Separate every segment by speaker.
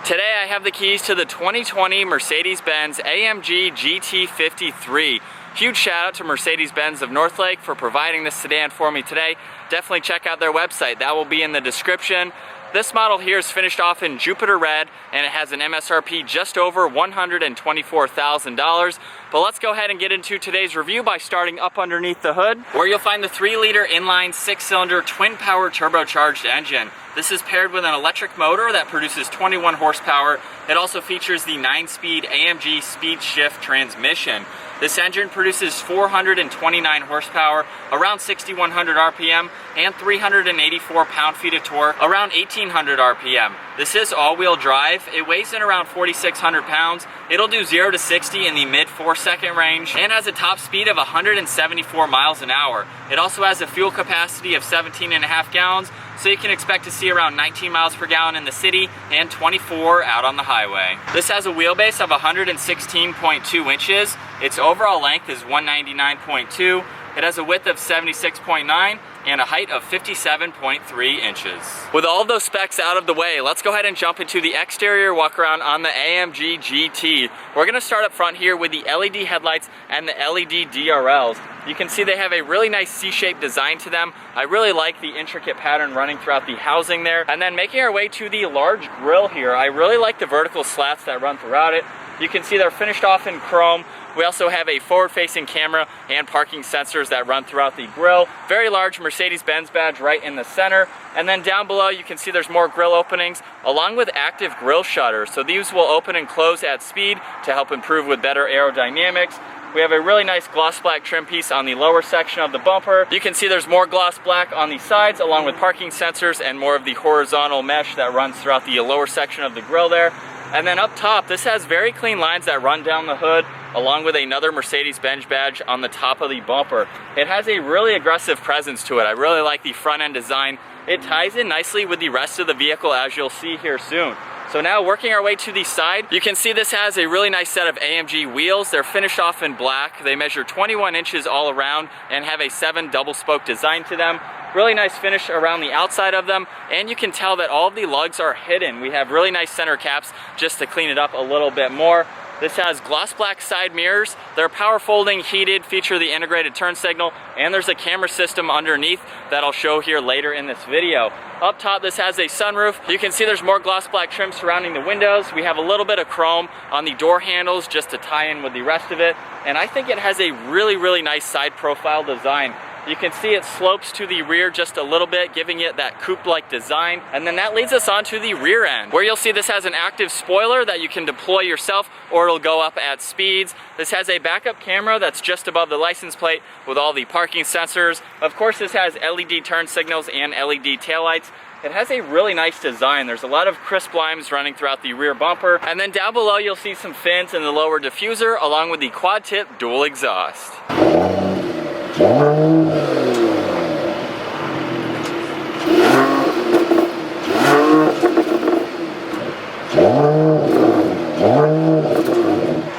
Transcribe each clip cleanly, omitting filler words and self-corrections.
Speaker 1: Today I have the keys to the 2020 Mercedes Benz AMG GT 53. Huge shout out to Mercedes Benz of Northlake for providing this sedan for me today. Definitely check out their website, that will be in the description. This model here is finished off in Jupiter Red and it has an MSRP just over $124,000. But let's go ahead and get into today's review by starting up underneath the hood, where you'll find the 3-liter inline 6-cylinder twin power turbocharged engine. This is paired with an electric motor that produces 21 horsepower. It also features the 9-speed AMG speed shift transmission. This engine produces 429 horsepower, around 6,100 RPM, and 384 pound-feet of torque, around 1,800 RPM. This is all-wheel drive. It weighs in around 4,600 pounds. It'll do 0 to 60 in the mid 4-second range and has a top speed of 174 miles an hour. It also has a fuel capacity of 17.5 gallons, so you can expect to see around 19 miles per gallon in the city and 24 out on the highway. This has a wheelbase of 116.2 inches. Its overall length is 199.2. It has a width of 76.9 and a height of 57.3 inches. With all of those specs out of the way, let's go ahead and jump into the exterior walk around on the AMG GT. We're gonna start up front here with the LED headlights and the LED DRLs. You can see they have a really nice C-shaped design to them. I really like the intricate pattern running throughout the housing there. And then making our way to the large grille here, I really like the vertical slats that run throughout it. You can see they're finished off in chrome. We also have a forward-facing camera and parking sensors that run throughout the grille. Very large Mercedes-Benz badge right in the center. And then down below you can see there's more grille openings along with active grille shutters. So these will open and close at speed to help improve with better aerodynamics. We have a really nice gloss black trim piece on the lower section of the bumper. You can see there's more gloss black on the sides along with parking sensors and more of the horizontal mesh that runs throughout the lower section of the grille there. And then up top, this has very clean lines that run down the hood along with another Mercedes-Benz badge on the top of the bumper. It has a really aggressive presence to it. I really like the front end design. It ties in nicely with the rest of the vehicle, as you'll see here soon. So now working our way to the side, you can see this has a really nice set of AMG wheels. They're finished off in black. They measure 21 inches all around and have a 7 double spoke design to them. Really nice finish around the outside of them, and you can tell that all of the lugs are hidden. We have really nice center caps just to clean it up a little bit more. This has gloss black side mirrors. They're power folding, heated, feature the integrated turn signal, and there's a camera system underneath that I'll show here later in this video. Up top, this has a sunroof. You can see there's more gloss black trim surrounding the windows. We have a little bit of chrome on the door handles just to tie in with the rest of it. And I think it has a really nice side profile design. You can see it slopes to the rear just a little bit, giving it that coupe-like design. And then that leads us onto the rear end, where you'll see this has an active spoiler that you can deploy yourself, or it'll go up at speeds. This has a backup camera that's just above the license plate with all the parking sensors. Of course, this has LED turn signals and LED taillights. It has a really nice design. There's a lot of crisp lines running throughout the rear bumper. And then down below, you'll see some fins in the lower diffuser, along with the quad-tip dual exhaust.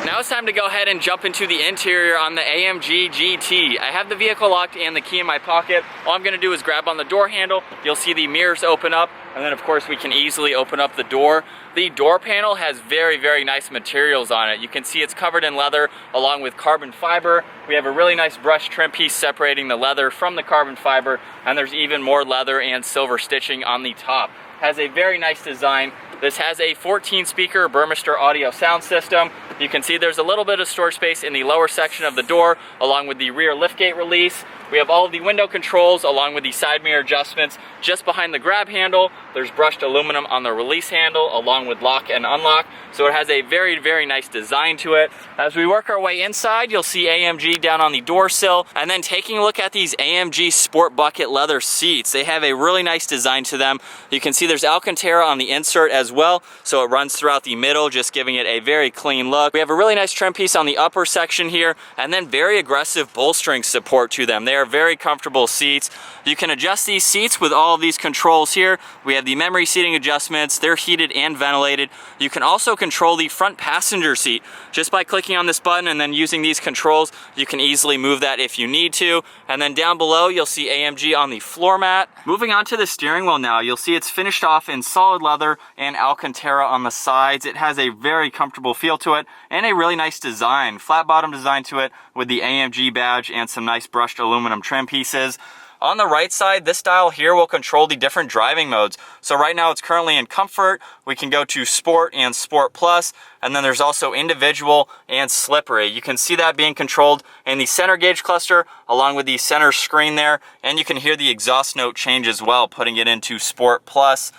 Speaker 1: Now it's time to go ahead and jump into the interior on the AMG GT. I have the vehicle locked and the key in my pocket. All I'm gonna do is grab on the door handle. You'll see the mirrors open up, and then of course we can easily open up the door. The door panel has very nice materials on it. You can see it's covered in leather along with carbon fiber. We have a really nice brush trim piece separating the leather from the carbon fiber, and there's even more leather and silver stitching on the top. Has a very nice design. This has a 14-speaker Burmester audio sound system. You can see there's a little bit of storage space in the lower section of the door, along with the rear liftgate release. We have all of the window controls along with the side mirror adjustments just behind the grab handle. There's brushed aluminum on the release handle along with lock and unlock. So it has a very nice design to it. As we work our way inside, you'll see AMG down on the door sill. And then taking a look at these AMG Sport Bucket leather seats. They have a really nice design to them. You can see there's alcantara on the insert as well. So it runs throughout the middle, just giving it a very clean look. We have a really nice trim piece on the upper section here, and then very aggressive bolstering support to them. They are very comfortable seats. You can adjust these seats with all of these controls here. We have the memory seating adjustments. They're heated and ventilated. You can also control the front passenger seat. Just by clicking on this button and then using these controls, you can easily move that if you need to. And then down below, you'll see AMG on the floor mat. Moving on to the steering wheel now, you'll see it's finished off in solid leather and alcantara on the sides. It has a very comfortable feel to it and a really nice design. Flat bottom design to it with the AMG badge and some nice brushed aluminum trim pieces. On the right side, this dial here will control the different driving modes. So right now it's currently in comfort. We can go to sport and sport plus, and then there's also individual and slippery. You can see that being controlled in the center gauge cluster along with the center screen there, and you can hear the exhaust note change as well, putting it into sport plus.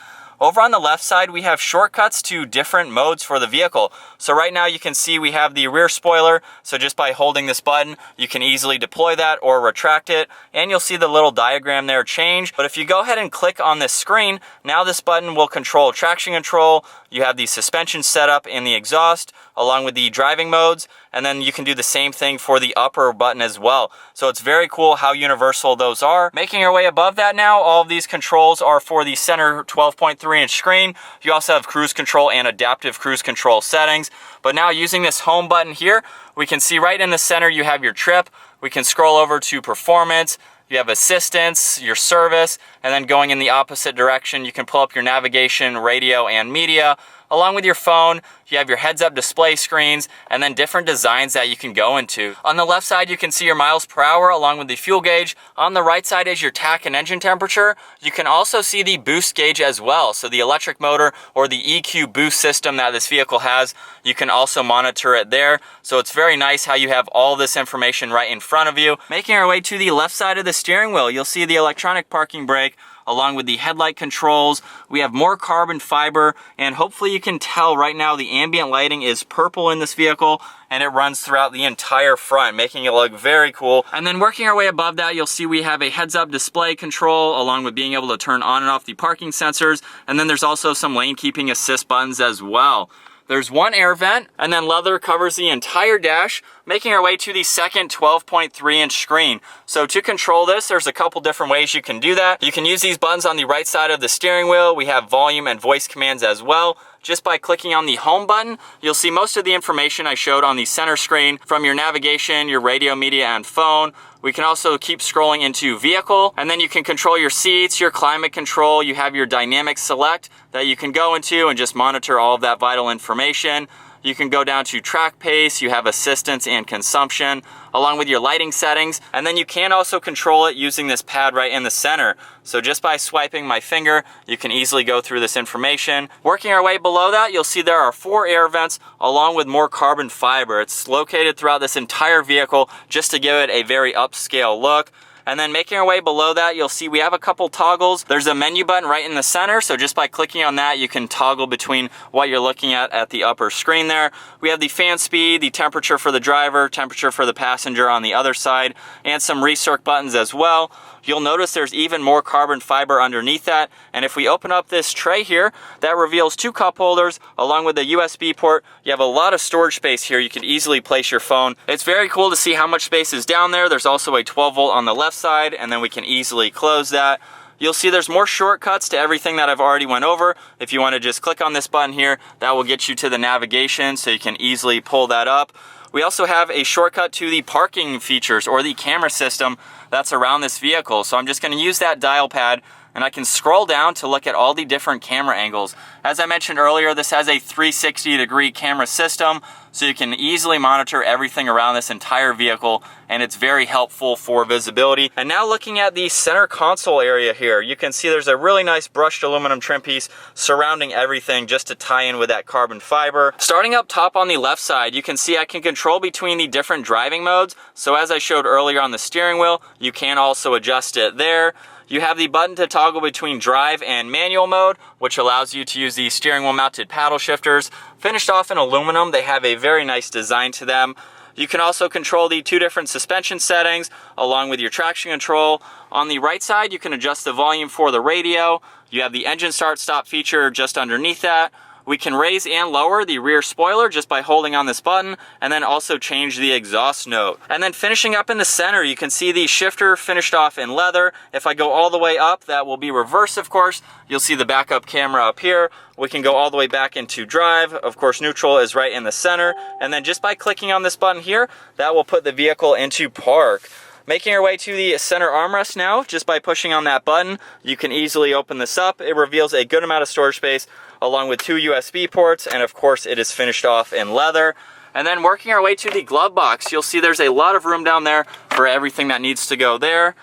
Speaker 1: Over on the left side, we have shortcuts to different modes for the vehicle. So right now you can see we have the rear spoiler. So just by holding this button, you can easily deploy that or retract it. And you'll see the little diagram there change. But if you go ahead and click on this screen, now this button will control traction control. You have the suspension setup and the exhaust along with the driving modes. And then you can do the same thing for the upper button as well. So it's very cool how universal those are. Making our way above that now, all of these controls are for the center 12.3-inch screen. You also have cruise control and adaptive cruise control settings. But now using this home button here, we can see right in the center you have your trip. We can scroll over to performance. You have assistance, your service, and then going in the opposite direction, you can pull up your navigation, radio, and media. Along with your phone, you have your heads-up display screens, and then different designs that you can go into. On the left side, you can see your miles per hour along with the fuel gauge. On the right side is your tach and engine temperature. You can also see the boost gauge as well. So the electric motor or the EQ boost system that this vehicle has, you can also monitor it there. So it's very nice how you have all this information right in front of you. Making our way to the left side of the steering wheel, you'll see the electronic parking brake along with the headlight controls. We have more carbon fiber, and hopefully you can tell right now the ambient lighting is purple in this vehicle, and it runs throughout the entire front, making it look very cool. And then working our way above that, you'll see we have a heads-up display control along with being able to turn on and off the parking sensors, and then there's also some lane keeping assist buttons as well. There's one air vent, and then leather covers the entire dash, making our way to the second 12.3-inch screen. So to control this, there's a couple different ways you can do that. You can use these buttons on the right side of the steering wheel. We have volume and voice commands as well. Just by clicking on the home button, you'll see most of the information I showed on the center screen from your navigation, your radio, media, and phone. We can also keep scrolling into vehicle, and then you can control your seats, your climate control. You have your dynamic select that you can go into and just monitor all of that vital information. You can go down to track pace, you have assistance and consumption, along with your lighting settings, and then you can also control it using this pad right in the center. So just by swiping my finger, you can easily go through this information. Working our way below that, you'll see there are 4 air vents along with more carbon fiber. It's located throughout this entire vehicle just to give it a very upscale look. And then making our way below that, you'll see we have a couple toggles. There's a menu button right in the center, so just by clicking on that, you can toggle between what you're looking at the upper screen there. We have the fan speed, the temperature for the driver, temperature for the passenger on the other side, and some recirc buttons as well. You'll notice there's even more carbon fiber underneath that, and if we open up this tray here, that reveals 2 cup holders along with a USB port. You have a lot of storage space here. You can easily place your phone. It's very cool to see how much space is down there. There's also a 12 volt on the left side, and then we can easily close that. You'll see there's more shortcuts to everything that I've already went over. If you want to just click on this button here, that will get you to the navigation, so you can easily pull that up. We also have a shortcut to the parking features or the camera system that's around this vehicle. So I'm just going to use that dial pad, and I can scroll down to look at all the different camera angles. As I mentioned earlier, this has a 360-degree camera system, so you can easily monitor everything around this entire vehicle, and it's very helpful for visibility. And now looking at the center console area here, you can see there's a really nice brushed aluminum trim piece surrounding everything just to tie in with that carbon fiber. Starting up top on the left side, you can see I can control between the different driving modes. So as I showed earlier on the steering wheel, you can also adjust it there. You have the button to toggle between drive and manual mode, which allows you to use the steering wheel mounted paddle shifters. Finished off in aluminum, they have a very nice design to them. You can also control the 2 different suspension settings along with your traction control. On the right side, you can adjust the volume for the radio. You have the engine start stop feature just underneath that. We can raise and lower the rear spoiler just by holding on this button, and then also change the exhaust note. And then finishing up in the center, you can see the shifter finished off in leather. If I go all the way up, that will be reverse, of course. You'll see the backup camera up here. We can go all the way back into drive. Of course, neutral is right in the center. And then just by clicking on this button here, that will put the vehicle into park. Making our way to the center armrest now, just by pushing on that button, you can easily open this up. It reveals a good amount of storage space along with 2 USB ports, and of course it is finished off in leather. And then working our way to the glove box, you'll see there's a lot of room down there for everything that needs to go there.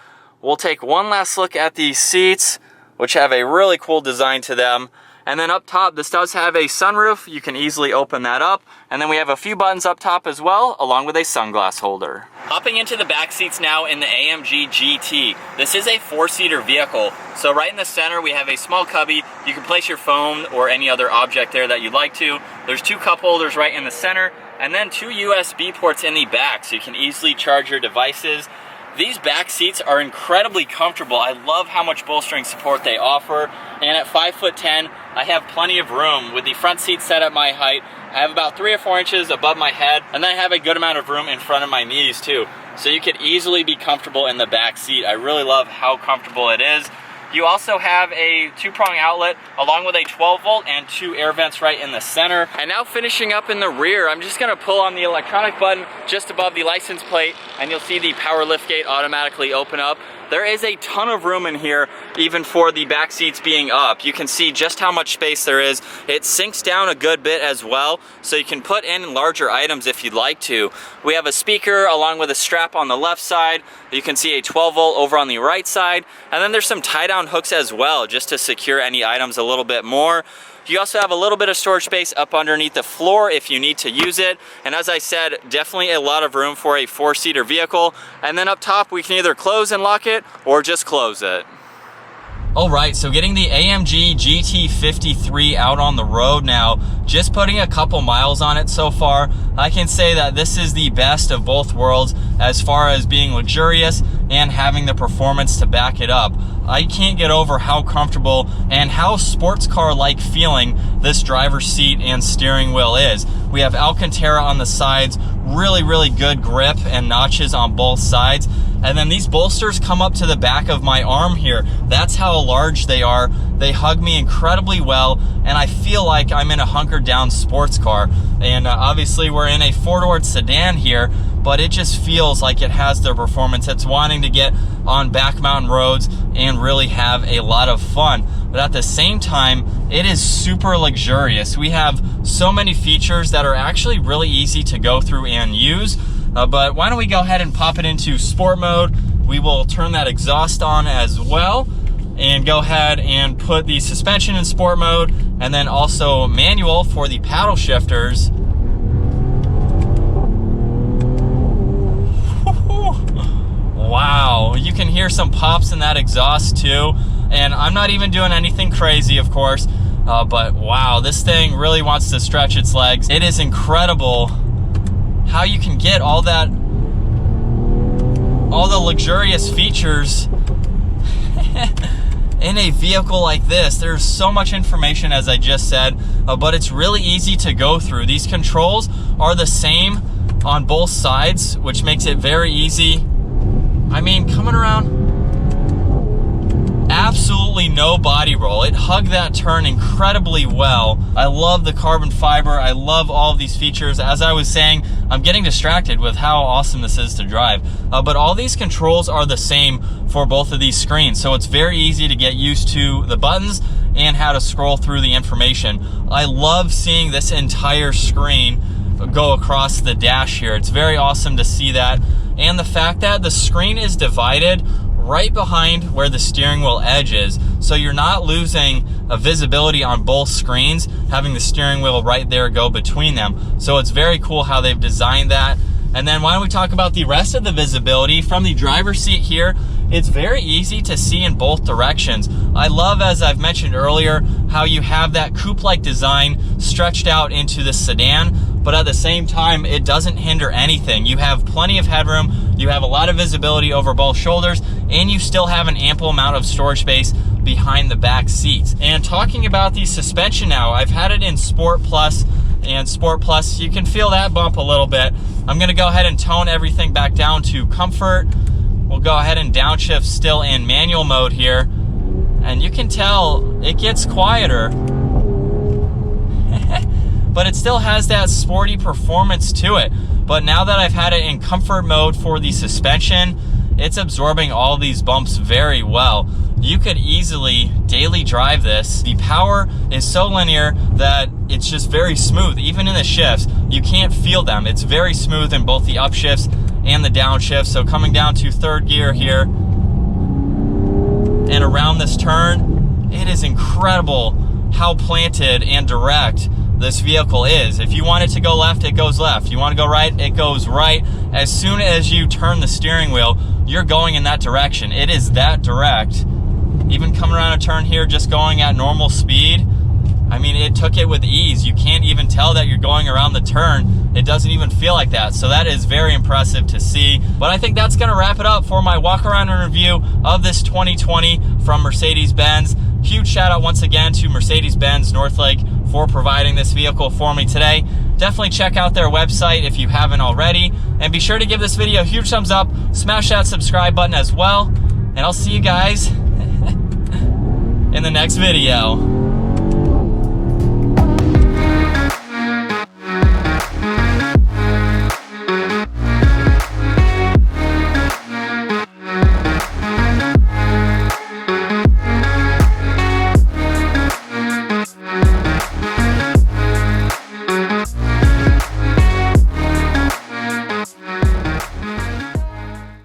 Speaker 1: We'll take one last look at the seats, which have a really cool design to them. And then up top, this does have a sunroof. You can easily open that up. And then we have a few buttons up top as well, along with a sunglass holder. Hopping into the back seats now in the AMG GT. This is a 4-seater vehicle. So right in the center, we have a small cubby. You can place your phone or any other object there that you'd like to. There's 2 cup holders right in the center, and then 2 USB ports in the back, so you can easily charge your devices. These back seats are incredibly comfortable. I love how much bolstering support they offer. And at 5'10", I have plenty of room. With the front seat set at my height, I have about 3 or 4 inches above my head, and then I have a good amount of room in front of my knees too. So you could easily be comfortable in the back seat. I really love how comfortable it is. You also have a 2-prong outlet along with a 12-volt and 2 air vents right in the center. And now finishing up in the rear, I'm just gonna pull on the electronic button just above the license plate, and you'll see the power liftgate automatically open up. There is a ton of room in here, even for the back seats being up. You can see just how much space there is. It sinks down a good bit as well, so you can put in larger items if you'd like to. We have a speaker along with a strap on the left side. You can see a 12-volt over on the right side, and then there's some tie-down hooks as well, just to secure any items a little bit more. You also have a little bit of storage space up underneath the floor if you need to use it. And as I said, definitely a lot of room for a 4-seater vehicle. And then up top, we can either close and lock it or just close it. Alright, so getting the AMG GT53 out on the road now, just putting a couple miles on it so far, I can say that this is the best of both worlds as far as being luxurious and having the performance to back it up. I can't get over how comfortable and how sports car-like feeling this driver's seat and steering wheel is. We have alcantara on the sides, really good grip and notches on both sides. And then these bolsters come up to the back of my arm here. That's how large they are. They hug me incredibly well, and I feel like I'm in a hunkered down sports car. And obviously we're in a 4-door sedan here, but it just feels like it has the performance. It's wanting to get on back mountain roads and really have a lot of fun. But at the same time, it is super luxurious. We have so many features that are actually really easy to go through and use. But why don't we go ahead and pop it into sport mode. We will turn that exhaust on as well and go ahead and put the suspension in sport mode, and then also manual for the paddle shifters. Wow, you can hear some pops in that exhaust too. And I'm not even doing anything crazy, of course, but wow, this thing really wants to stretch its legs. It is incredible how you can get all the luxurious features in a vehicle like this. There's so much information, as I just said, but it's really easy to go through. These controls are the same on both sides, which makes it very easy. I mean, coming around, absolutely no body roll. It hugged that turn incredibly well. I love the carbon fiber. I love all of these features. As I was saying, I'm getting distracted with how awesome this is to drive. But all these controls are the same for both of these screens, so it's very easy to get used to the buttons and how to scroll through the information. I love seeing this entire screen go across the dash here. It's very awesome to see that. And the fact that the screen is divided right behind where the steering wheel edge is, so you're not losing a visibility on both screens, having the steering wheel right there go between them. So it's very cool how they've designed that. And then why don't we talk about the rest of the visibility from the driver's seat here. It's very easy to see in both directions. I love, as I've mentioned earlier, how you have that coupe-like design stretched out into the sedan, but at the same time, it doesn't hinder anything. You have plenty of headroom, you have a lot of visibility over both shoulders, and you still have an ample amount of storage space behind the back seats. And talking about the suspension now, I've had it in Sport Plus, and Sport Plus, you can feel that bump a little bit. I'm gonna go ahead and tone everything back down to comfort. We'll go ahead and downshift still in manual mode here, and you can tell it gets quieter. But it still has that sporty performance to it. But now that I've had it in comfort mode for the suspension, it's absorbing all these bumps very well. You could easily daily drive this. The power is so linear that it's just very smooth. Even in the shifts, you can't feel them. It's very smooth in both the upshifts and the downshifts. So coming down to third gear here and around this turn, it is incredible how planted and direct this vehicle is. If you want it to go left, it goes left. You want to go right, it goes right. As soon as you turn the steering wheel, you're going in that direction. It is that direct. Even coming around a turn here, just going at normal speed, I mean, it took it with ease. You can't even tell that you're going around the turn. It doesn't even feel like that. So that is very impressive to see. But I think that's gonna wrap it up for my walk around and review of this 2020 from Mercedes-Benz. Huge shout out once again to Mercedes-Benz Northlake for providing this vehicle for me today. Definitely check out their website if you haven't already. And be sure to give this video a huge thumbs up, smash that subscribe button as well. And I'll see you guys in the next video.